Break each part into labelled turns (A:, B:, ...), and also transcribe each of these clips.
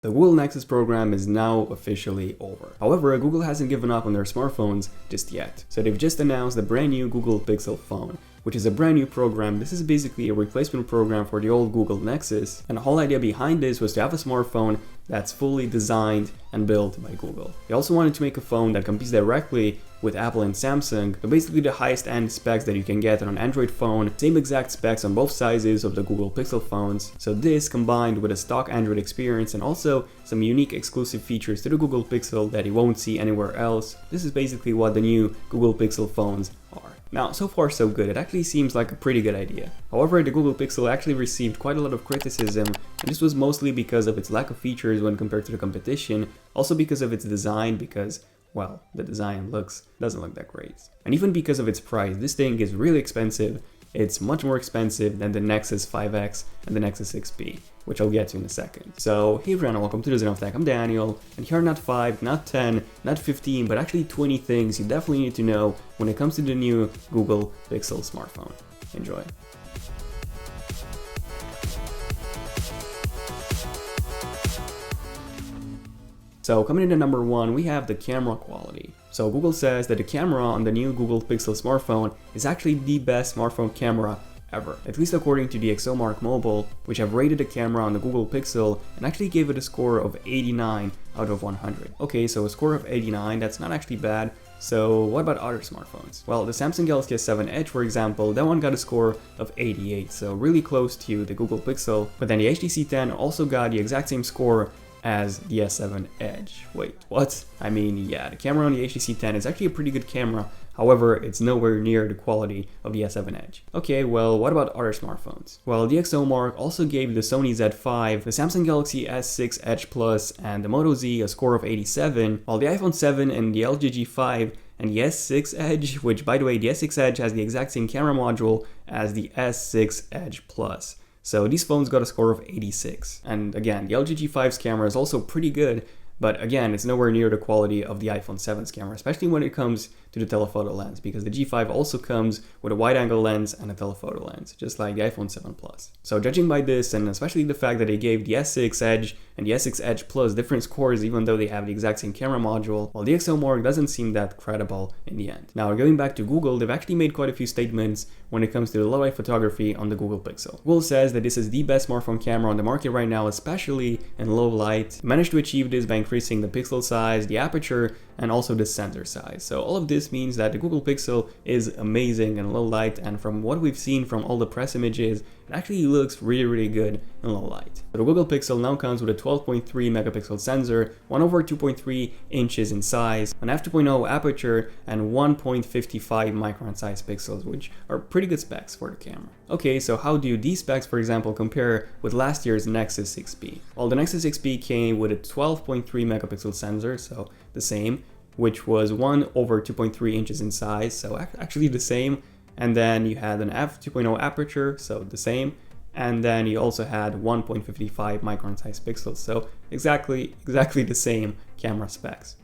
A: The Google Nexus program is now officially over. However, Google hasn't given up on their smartphones just yet. So they've just announced the brand new Google Pixel phone, which is a brand new program. This is basically a replacement program for the old Google Nexus. And the whole idea behind this was to have a smartphone that's fully designed and built by Google. They also wanted to make a phone that competes directly with Apple and Samsung, so basically the highest end specs that you can get on an Android phone, same exact specs on both sizes of the Google Pixel phones. So this combined with a stock Android experience and also some unique exclusive features to the Google Pixel that you won't see anywhere else. This is basically what the new Google Pixel phones are. Now, so far so good. It actually seems like a pretty good idea. However, the Google Pixel actually received quite a lot of criticism, and this was mostly because of its lack of features when compared to the competition, also because of its design, because well, the design doesn't look that great. And even because of its price, this thing is really expensive. It's much more expensive than the Nexus 5X and the Nexus 6P, which I'll get to in a second. So hey everyone, and welcome to the Zone of Tech. I'm Daniel, and here are not 5, not 10, not 15, but actually 20 things you definitely need to know when it comes to the new Google Pixel smartphone. Enjoy. So coming in at number 1, we have the camera quality. So Google says that the camera on the new Google Pixel smartphone is actually the best smartphone camera ever, at least according to DxOMark Mobile, which have rated the camera on the Google Pixel and actually gave it a score of 89 out of 100. Okay, so a score of 89, that's not actually bad. So what about other smartphones? Well, the Samsung Galaxy S7 Edge, for example, that one got a score of 88, so really close to the Google Pixel. But then the HTC 10 also got the exact same score as the S7 Edge. Wait, what? I mean, yeah, the camera on the HTC 10 is actually a pretty good camera. However, it's nowhere near the quality of the S7 Edge. Okay, well, what about other smartphones? Well, DxOMark also gave the Sony Z5, the Samsung Galaxy S6 Edge Plus, and the Moto Z a score of 87, while the iPhone 7 and the LG G5 and the S6 Edge, which by the way, the S6 Edge has the exact same camera module as the S6 Edge Plus. So these phones got a score of 86. And again, the LG G5's camera is also pretty good, but again, it's nowhere near the quality of the iPhone 7's camera, especially when it comes to the telephoto lens, because the G5 also comes with a wide-angle lens and a telephoto lens, just like the iPhone 7 Plus. So judging by this, and especially the fact that they gave the S6 Edge and the S6 Edge Plus different scores even though they have the exact same camera module, well, DxOMark doesn't seem that credible in the end. Now, going back to Google, they've actually made quite a few statements when it comes to the low-light photography on the Google Pixel. Google says that this is the best smartphone camera on the market right now, especially in low light. They managed to achieve this by increasing the pixel size, the aperture, and also the sensor size. So all of this means that the Google Pixel is amazing in low light, and from what we've seen from all the press images, it actually looks really good in low light. So the Google Pixel now comes with a 12.3 megapixel sensor, 1/2.3 inches in size, an f2.0 aperture, and 1.55 micron size pixels, which are pretty good specs for the camera. Okay, so how do these specs, for example, compare with last year's Nexus 6P? Well, the Nexus 6P came with a 12.3 megapixel sensor, so the same, which was 1/2.3 inches in size, so actually the same. And then you had an f2.0 aperture, so the same. And then you also had 1.55 micron size pixels, so exactly the same camera specs.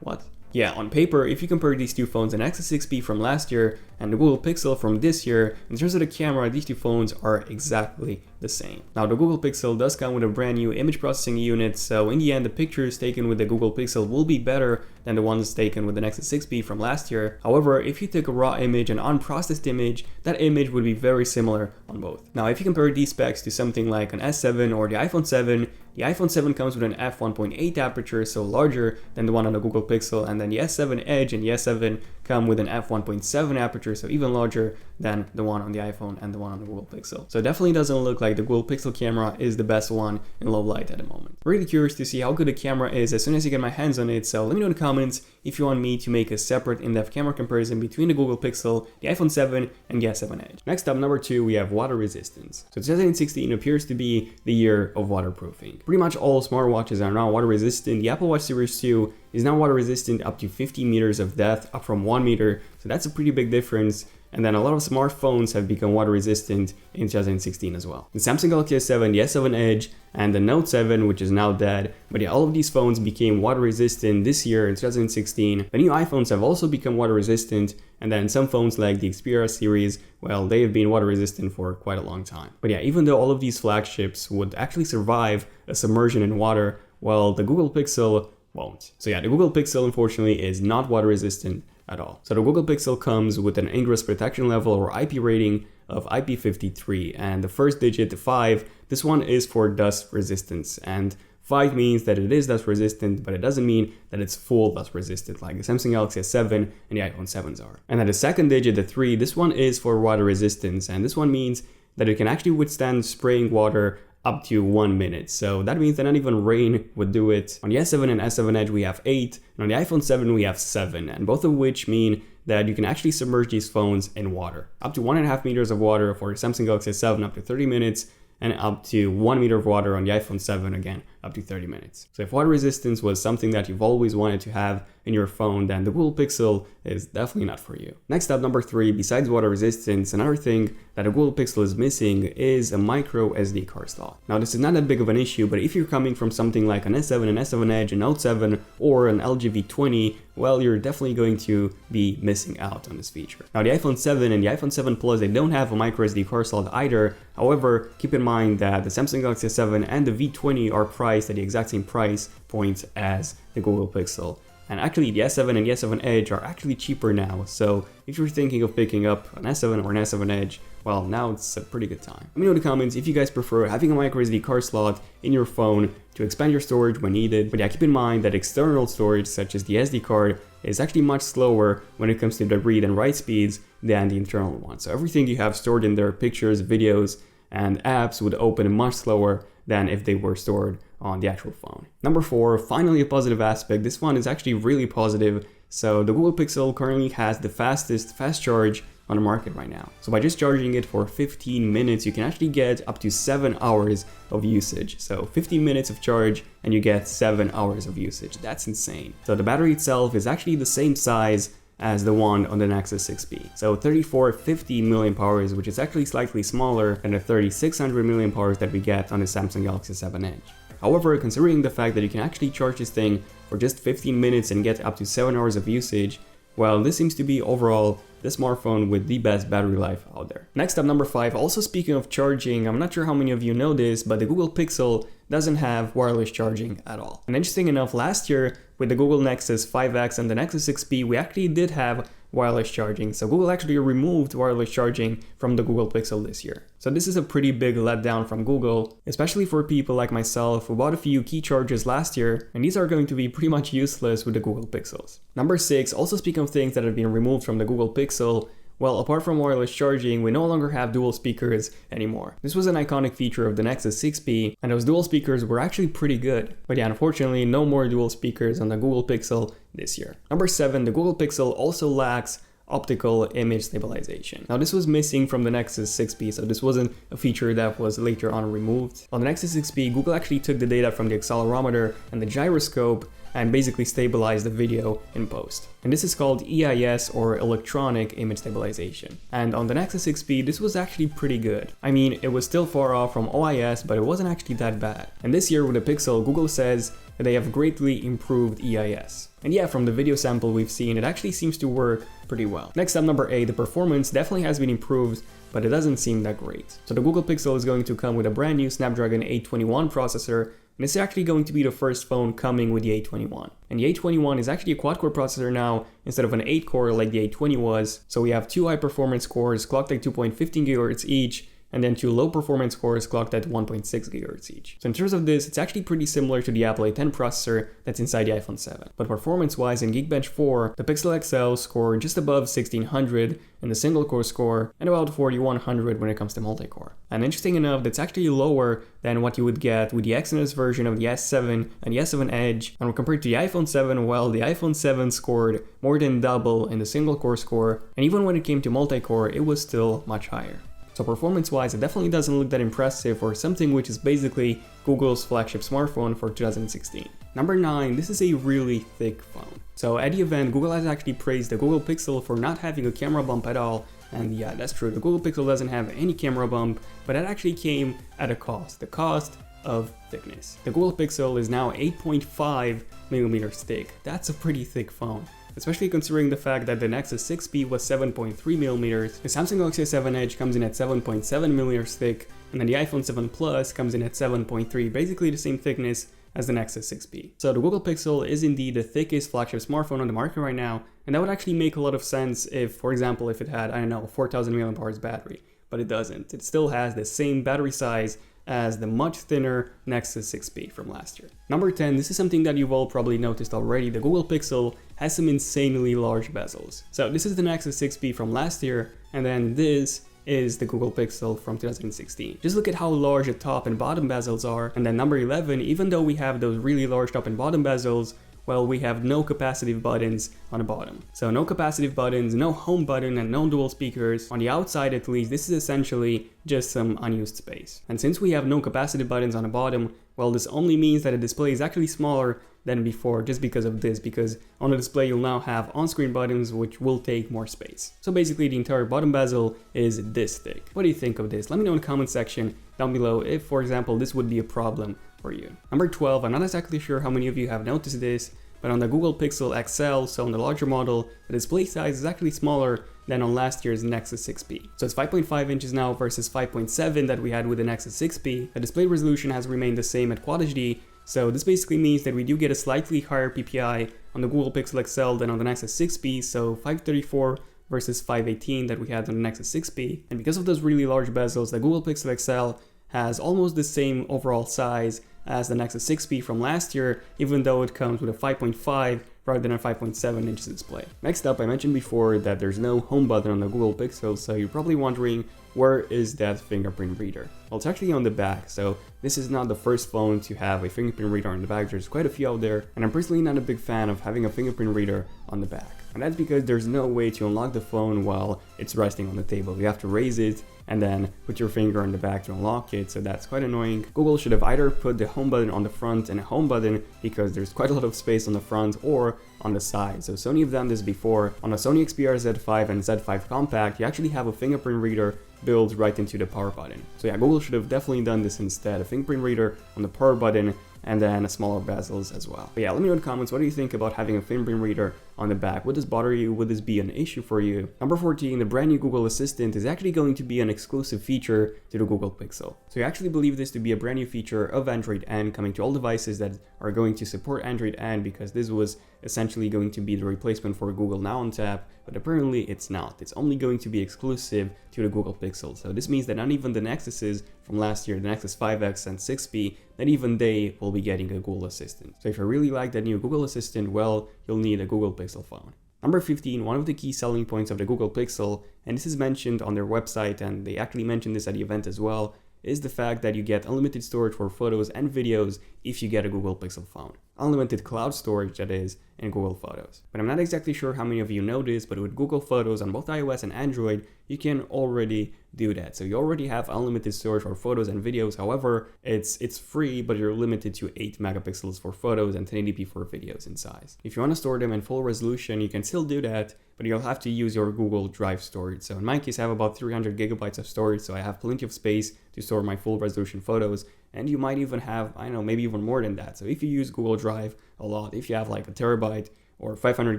A: What? Yeah, on paper, if you compare these two phones, the Nexus 6P from last year and the Google Pixel from this year, in terms of the camera, these two phones are exactly the same. Now, the Google Pixel does come with a brand new image processing unit, so in the end, the pictures taken with the Google Pixel will be better than the ones taken with the Nexus 6P from last year. However, if you take a raw image, an unprocessed image, that image would be very similar on both. Now, if you compare these specs to something like an S7 or the iPhone 7, the iPhone 7 comes with an f1.8 aperture, so larger than the one on the Google Pixel, and then the S7 Edge and the S7 come with an f1.7 aperture, so even larger than the one on the iPhone and the one on the Google Pixel. So it definitely doesn't look like the Google Pixel camera is the best one in low light at the moment. Really curious to see how good the camera is as soon as I get my hands on it, so let me know in the comments if you want me to make a separate in-depth camera comparison between the Google Pixel, the iPhone 7, and the S7 Edge. Next up, number 2, we have water resistance. So 2016 appears to be the year of waterproofing. Pretty much all smartwatches are now water resistant. The Apple Watch Series 2 is now water resistant up to 50 meters of depth, up from 1 meter, so that's a pretty big difference. And then a lot of smartphones have become water resistant in 2016 as well. The Samsung Galaxy S7, the S7 Edge, and the Note 7, which is now dead. But yeah, all of these phones became water resistant this year in 2016. The new iPhones have also become water resistant. And then some phones like the Xperia series, well, they have been water resistant for quite a long time. But yeah, even though all of these flagships would actually survive a submersion in water, well, the Google Pixel won't. So yeah, the Google Pixel unfortunately is not water resistant at all. So the Google Pixel comes with an ingress protection level or IP rating of IP53, and the first digit, 5, this one is for dust resistance, and 5 means that it is dust resistant, but it doesn't mean that it's full dust resistant like the Samsung Galaxy S7 and the iPhone 7s are. And then the second digit, the 3, this one is for water resistance, and this one means that it can actually withstand spraying water up to 1 minute. So that means that not even rain would do it. On the S7 and S7 Edge we have 8, and on the iPhone 7 we have 7, and both of which mean that you can actually submerge these phones in water. Up to 1.5 meters of water for the Samsung Galaxy S7 up to 30 minutes, and up to 1 meter of water on the iPhone 7, again, up to 30 minutes. So if water resistance was something that you've always wanted to have in your phone, then the Google Pixel is definitely not for you. Next up, number 3, besides water resistance, another thing that a Google Pixel is missing is a micro SD card slot. Now this is not that big of an issue, but if you're coming from something like an S7, an S7 Edge, a Note 7, or an LG V20, well, you're definitely going to be missing out on this feature. Now the iPhone 7 and the iPhone 7 Plus, they don't have a micro SD card slot either. However, keep in mind that the Samsung Galaxy S7 and the V20 are priced at the exact same price point as the Google Pixel. And actually the S7 and the S7 Edge are actually cheaper now, so if you're thinking of picking up an S7 or an S7 Edge, well, now it's a pretty good time. Let me know in the comments if you guys prefer having a microSD card slot in your phone to expand your storage when needed. But yeah, keep in mind that external storage such as the SD card is actually much slower when it comes to the read and write speeds than the internal one. So everything you have stored in there, pictures, videos, and apps would open much slower than if they were stored on the actual phone. Number 4, finally a positive aspect. This one is actually really positive. So the Google Pixel currently has the fastest fast charge on the market right now. So by just charging it for 15 minutes, you can actually get up to 7 hours of usage. So 15 minutes of charge and you get 7 hours of usage. That's insane. So the battery itself is actually the same size as the one on the Nexus 6P. So 3450 mAh, which is actually slightly smaller than the 3600 mAh that we get on the Samsung Galaxy 7 Edge. However, considering the fact that you can actually charge this thing for just 15 minutes and get up to 7 hours of usage, well, this seems to be overall the smartphone with the best battery life out there. Next up, number 5, also speaking of charging, I'm not sure how many of you know this, but the Google Pixel doesn't have wireless charging at all. And interesting enough, last year with the Google Nexus 5X and the Nexus 6P, we actually did have wireless charging. So Google actually removed wireless charging from the Google Pixel this year. So this is a pretty big letdown from Google, especially for people like myself who bought a few key chargers last year, and these are going to be pretty much useless with the Google Pixels. Number 6, also speaking of things that have been removed from the Google Pixel, well, apart from wireless charging, we no longer have dual speakers anymore. This was an iconic feature of the Nexus 6P, and those dual speakers were actually pretty good. But yeah, unfortunately, no more dual speakers on the Google Pixel this year. Number 7, the Google Pixel also lacks optical image stabilization. Now this was missing from the Nexus 6P, so this wasn't a feature that was later on removed. On the Nexus 6P, Google actually took the data from the accelerometer and the gyroscope and basically stabilize the video in post. And this is called EIS, or electronic image stabilization. And on the Nexus 6P, this was actually pretty good. I mean, it was still far off from OIS, but it wasn't actually that bad. And this year with the Pixel, Google says that they have greatly improved EIS. And yeah, from the video sample we've seen, it actually seems to work pretty well. Next up, number 8, the performance definitely has been improved, but it doesn't seem that great. So the Google Pixel is going to come with a brand new Snapdragon 821 processor, and it's actually going to be the first phone coming with the 821. And the 821 is actually a quad-core processor now instead of an 8-core like the 820 was. So we have 2 high-performance cores clocked at 2.15 GHz each, and then 2 low-performance cores clocked at 1.6 GHz each. So in terms of this, it's actually pretty similar to the Apple A10 processor that's inside the iPhone 7. But performance-wise, in Geekbench 4, the Pixel XL scored just above 1600 in the single-core score, and about 4100 when it comes to multi-core. And interesting enough, that's actually lower than what you would get with the Exynos version of the S7 and the S7 Edge. And compared to the iPhone 7, well, the iPhone 7 scored more than double in the single-core score, and even when it came to multi-core, it was still much higher. So performance-wise, it definitely doesn't look that impressive for something which is basically Google's flagship smartphone for 2016. Number 9, this is a really thick phone. So at the event, Google has actually praised the Google Pixel for not having a camera bump at all. And yeah, that's true. The Google Pixel doesn't have any camera bump, but that actually came at a cost. The cost of thickness. The Google Pixel is now 8.5 millimeters thick. That's a pretty thick phone, especially considering the fact that the Nexus 6P was 7.3 millimeters, the Samsung Galaxy S7 Edge comes in at 7.7 millimeters thick, and then the iPhone 7 Plus comes in at 7.3, basically the same thickness as the Nexus 6P. So the Google Pixel is indeed the thickest flagship smartphone on the market right now, and that would actually make a lot of sense if, for example, if it had, I don't know, 4000 mAh battery, but it doesn't. It still has the same battery size as the much thinner Nexus 6P from last year. Number 10, this is something that you've all probably noticed already. The Google Pixel has some insanely large bezels. So this is the Nexus 6P from last year, and then this is the Google Pixel from 2016. Just look at how large the top and bottom bezels are, and then number 11, even though we have those really large top and bottom bezels, well, we have no capacitive buttons on the bottom. So no capacitive buttons, no home button, and no dual speakers. On the outside at least, this is essentially just some unused space. And since we have no capacitive buttons on the bottom, well, this only means that the display is actually smaller than before just because of this, because on the display you'll now have on-screen buttons which will take more space. So basically the entire bottom bezel is this thick. What do you think of this? Let me know in the comment section down below if, for example, this would be a problem for you. Number 12, I'm not exactly sure how many of you have noticed this, but on the Google Pixel XL, so on the larger model, the display size is actually smaller than on last year's Nexus 6P. So it's 5.5 inches now versus 5.7 that we had with the Nexus 6P. The display resolution has remained the same at Quad HD, so this basically means that we do get a slightly higher PPI on the Google Pixel XL than on the Nexus 6P, so 534 versus 518 that we had on the Nexus 6P. And because of those really large bezels, the Google Pixel XL has almost the same overall size as the Nexus 6P from last year, even though it comes with a 5.5 rather than a 5.7 inch display. Next up, I mentioned before that there's no home button on the Google Pixel, so you're probably wondering, where is that fingerprint reader? Well, it's actually on the back, so this is not the first phone to have a fingerprint reader on the back. There's quite a few out there, and I'm personally not a big fan of having a fingerprint reader on the back. And that's because there's no way to unlock the phone while it's resting on the table. You have to raise it and then put your finger on the back to unlock it, so that's quite annoying. Google should have either put the home button on the front and a home button, because there's quite a lot of space on the front, or on the side. So Sony have done this before. On the Sony Xperia Z5 and Z5 Compact, you actually have a fingerprint reader built right into the power button. So yeah, Google should have definitely done this instead. A fingerprint reader on the power button, and then smaller bezels as well. But yeah, let me know in the comments, what do you think about having a fingerprint reader on the back? Would this bother you? Would this be an issue for you? Number 14, the brand new Google Assistant is actually going to be an exclusive feature to the Google Pixel. So you actually believe this to be a brand new feature of Android N coming to all devices that are going to support Android N, because this was essentially going to be the replacement for Google Now on Tap, but apparently it's not. It's only going to be exclusive to the Google Pixel. So this means that not even the Nexuses from last year, the Nexus 5X and 6P, not even they will be getting a Google Assistant. So if you really like that new Google Assistant, well, you'll need a Google Pixel phone. Number 15, one of the key selling points of the Google Pixel, and this is mentioned on their website, and they actually mentioned this at the event as well, is the fact that you get unlimited storage for photos and videos if you get a Google Pixel phone. Unlimited cloud storage, that is, in Google Photos. But I'm not exactly sure how many of you know this, but with Google Photos on both iOS and Android, you can already do that. So you already have unlimited storage for photos and videos. However, it's free, but you're limited to 8 megapixels for photos and 1080p for videos in size. If you want to store them in full resolution, you can still do that, but you'll have to use your Google Drive storage. So in my case, I have about 300 gigabytes of storage, so I have plenty of space to store my full resolution photos. And you might even have, I don't know, maybe even more than that. So if you use Google Drive a lot, if you have like a terabyte or 500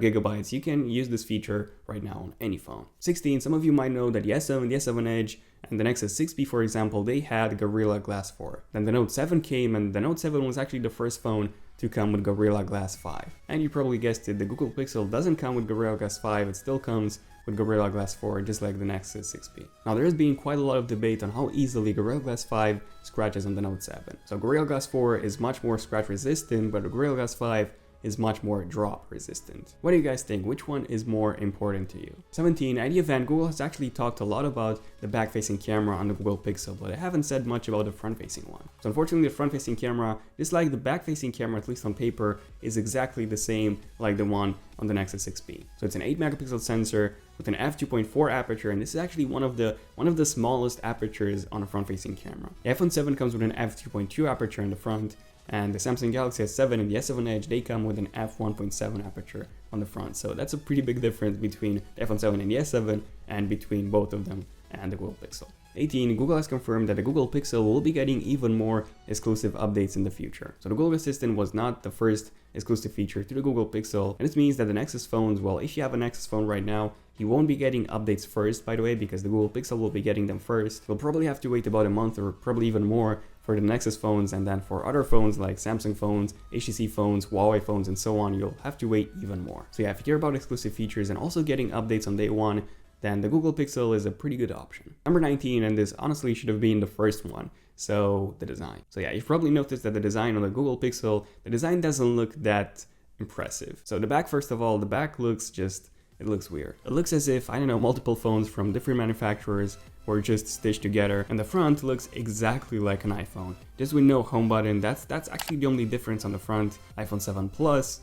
A: gigabytes, you can use this feature right now on any phone. 16, some of you might know that the S7, the S7 Edge, and the Nexus 6P, for example, they had Gorilla Glass 4. Then the Note 7 came, and the Note 7 was actually the first phone to come with Gorilla Glass 5. And you probably guessed it, the Google Pixel doesn't come with Gorilla Glass 5, it still comes with Gorilla Glass 4, just like the Nexus 6P. Now there has been quite a lot of debate on how easily Gorilla Glass 5 scratches on the Note 7. So Gorilla Glass 4 is much more scratch resistant, but the Gorilla Glass 5 is much more drop resistant. What do you guys think? Which one is more important to you? 17, at the event, Google has actually talked a lot about the back-facing camera on the Google Pixel, but they haven't said much about the front-facing one. So unfortunately, the front-facing camera, just like the back-facing camera, at least on paper, is exactly the same like the one on the Nexus 6P. So it's an 8 megapixel sensor with an f2.4 aperture, and this is actually one of the smallest apertures on a front-facing camera. The iPhone 7 comes with an f2.2 aperture in the front, and the Samsung Galaxy S7 and the S7 Edge, they come with an f1.7 aperture on the front. So that's a pretty big difference between the iPhone 7 and the S7, and between both of them and the Google Pixel. 18, Google has confirmed that the Google Pixel will be getting even more exclusive updates in the future. So the Google Assistant was not the first exclusive feature to the Google Pixel, and this means that the Nexus phones, well, if you have a Nexus phone right now, you won't be getting updates first, by the way, because the Google Pixel will be getting them first. You'll probably have to wait about a month or probably even more for the Nexus phones, and then for other phones like Samsung phones, HTC phones, Huawei phones, and so on, you'll have to wait even more. So yeah, if you care about exclusive features and also getting updates on day one, then the Google Pixel is a pretty good option. Number 19, and this honestly should have been the first one, so the design. So yeah, you've probably noticed that the design on the Google Pixel, the design doesn't look that impressive. So the back, first of all, the back looks just, it looks weird. It looks as if, I don't know, multiple phones from different manufacturers were just stitched together, and the front looks exactly like an iPhone, just with no home button. That's actually the only difference on the front, iPhone 7 Plus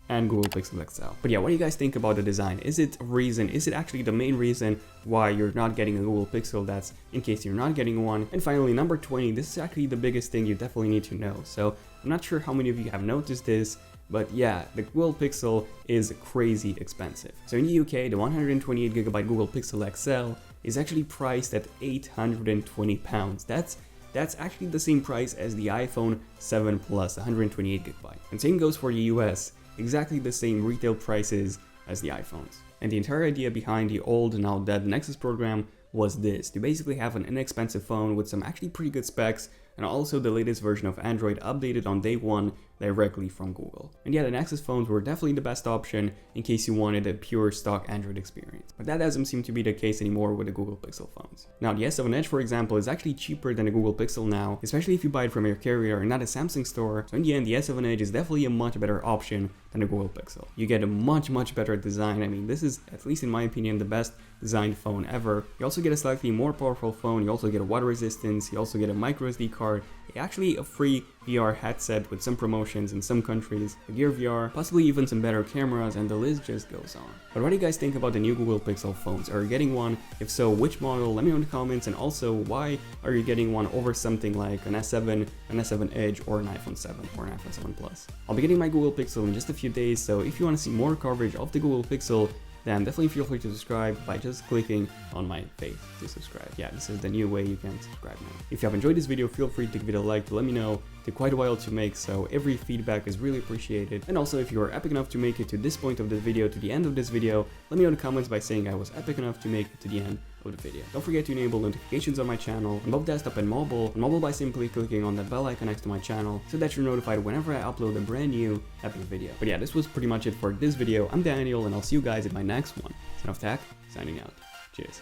A: and Google Pixel XL. But yeah, what do you guys think about the design? Is it a reason, is it actually the main reason why you're not getting a Google Pixel? That's in case you're not getting one. And finally, number 20, this is actually the biggest thing you definitely need to know. So I'm not sure how many of you have noticed this, but yeah, the Google Pixel is crazy expensive. So in the UK, the 128GB Google Pixel XL is actually priced at £820. That's actually the same price as the iPhone 7 Plus, 128GB. And same goes for the US, exactly the same retail prices as the iPhones. And the entire idea behind the old, now dead Nexus program was this, to basically have an inexpensive phone with some actually pretty good specs, and also the latest version of Android updated on day one directly from Google. And yeah, the Nexus phones were definitely the best option in case you wanted a pure stock Android experience. But that doesn't seem to be the case anymore with the Google Pixel phones. Now the S7 Edge, for example, is actually cheaper than the Google Pixel now, especially if you buy it from your carrier and not a Samsung store. So in the end, the S7 Edge is definitely a much better option than the Google Pixel. You get a much better design. I mean, this is, at least in my opinion, the best designed phone ever. You also get a slightly more powerful phone, you also get a water resistance, you also get a MicroSD card, actually a free VR headset with some promotions in some countries, a Gear VR, possibly even some better cameras, and the list just goes on. But what do you guys think about the new Google Pixel phones? Are you getting one? If so, which model? Let me know in the comments, and also why are you getting one over something like an S7, an S7 Edge, or an iPhone 7 or an iPhone 7 Plus? I'll be getting my Google Pixel in just a few days, so if you want to see more coverage of the Google Pixel, then definitely feel free to subscribe by just clicking on my face to subscribe. Yeah, this is the new way you can subscribe now. If you have enjoyed this video, feel free to give it a like to let me know. It took quite a while to make, so every feedback is really appreciated. And also, if you are epic enough to make it to this point of the video, to the end of this video, let me know in the comments by saying I was epic enough to make it to the end of the video. Don't forget to enable notifications on my channel on both desktop and mobile by simply clicking on that bell icon next to my channel so that you're notified whenever I upload a brand new epic video. But yeah, this was pretty much it for this video. I'm Daniel, and I'll see you guys in my next one. Son of Tech, signing out. Cheers.